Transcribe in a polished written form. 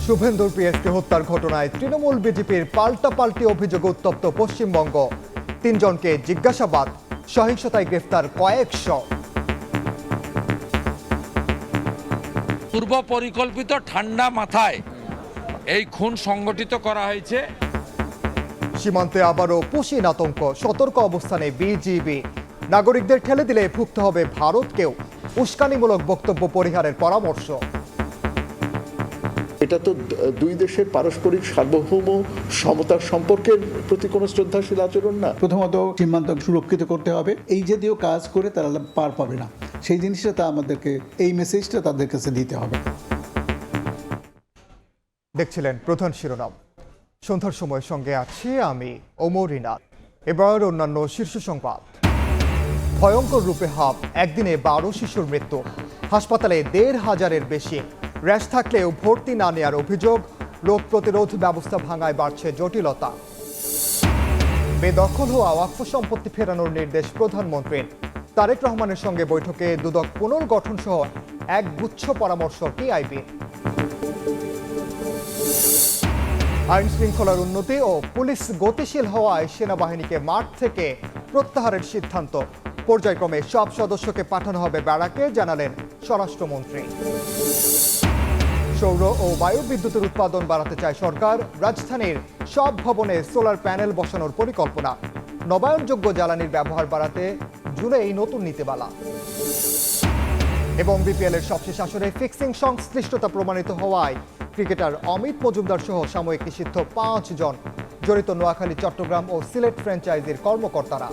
শুভেন্দুর পিএসকে হত্যার ঘটনায় তৃণমূল বিজেপির পাল্টাপাল্টি অভিযোগে উত্তপ্ত পশ্চিমবঙ্গ। 3 জনকে জিজ্ঞাসাবাদ, সহিংসতায় গ্রেফতার কয়েকশো। পূর্ব পরিকল্পিত ঠান্ডা মাথায় এই খুন সংগঠিত করা হয়েছে। সীমান্তে আবারও পুশিন আতঙ্ক, সতর্ক অবস্থানে বিজিবি। নাগরিকদের ঠেলে দিলে ভুগতে হবে ভারতকেও। উস্কানিমূলক বক্তব্য পরিহারের পরামর্শ। এটা তো দুই দেশের পারস্পরিক সার্বভৌম সমতার সম্পর্কের প্রতি কোনো শ্রদ্ধাশীল আচরণ না। প্রথমত সীমান্ত সুরক্ষিত করতে হবে। এই জাতীয় কাজ করে তারা পার পাবে না, সেই জিনিসটা তা আমাদেরকে, এই মেসেজটা তাদের কাছে দিতে হবে। দেখছিলেন প্রধান শিরোনাম। সন্ধ্যার সময় সঙ্গে আছি আমি ওমর রিনাত। এবার অন্যান্য শীর্ষ সংবাদ। ভয়ঙ্কর রূপে হাব, একদিনে 12 শিশুর মৃত্যু। হাসপাতালে 1,500-এর বেশি। র্যাশ থাকলেও ভর্তি না নেওয়ার অভিযোগ। রোগ প্রতিরোধ ব্যবস্থা ভাঙায় বাড়ছে জটিলতা। বেদখল হওয়া ওয়াকফ সম্পত্তি ফেরানোর নির্দেশ প্রধানমন্ত্রীর। তারেক রহমানের সঙ্গে বৈঠকে দুদক পুনর্গঠন সহ একগুচ্ছ পরামর্শ টিআইবি। আইন শৃঙ্খলার উন্নতি ও পুলিশ গতিশীল হওয়ায় সেনাবাহিনীকে মাঠ থেকে প্রত্যাহারের সিদ্ধান্ত। পর্যায়ক্রমে সব সদস্যকে পাঠানো হবে ব্যারাকে, জানালেন স্বরাষ্ট্রমন্ত্রী। সৌর ও বায়ু বিদ্যুতের উৎপাদন বাড়াতে চায় সরকার। রাজধানীর সব ভবনে সোলার প্যানেল বসানোর পরিকল্পনা। নবায়নযোগ্য জ্বালানির ব্যবহার বাড়াতে জুনে এই নতুন নীতিমালা। এবং বিপিএলের সবশেষ আসরে ফিক্সিং সংশ্লিষ্টতা প্রমাণিত হওয়ায় ক্রিকেটার অমিত মজুমদার সহ সাময়িক নিষিদ্ধ 5 জন। জড়িত নোয়াখালী, চট্টগ্রাম ও সিলেট ফ্র্যাঞ্চাইজির কর্মকর্তারা।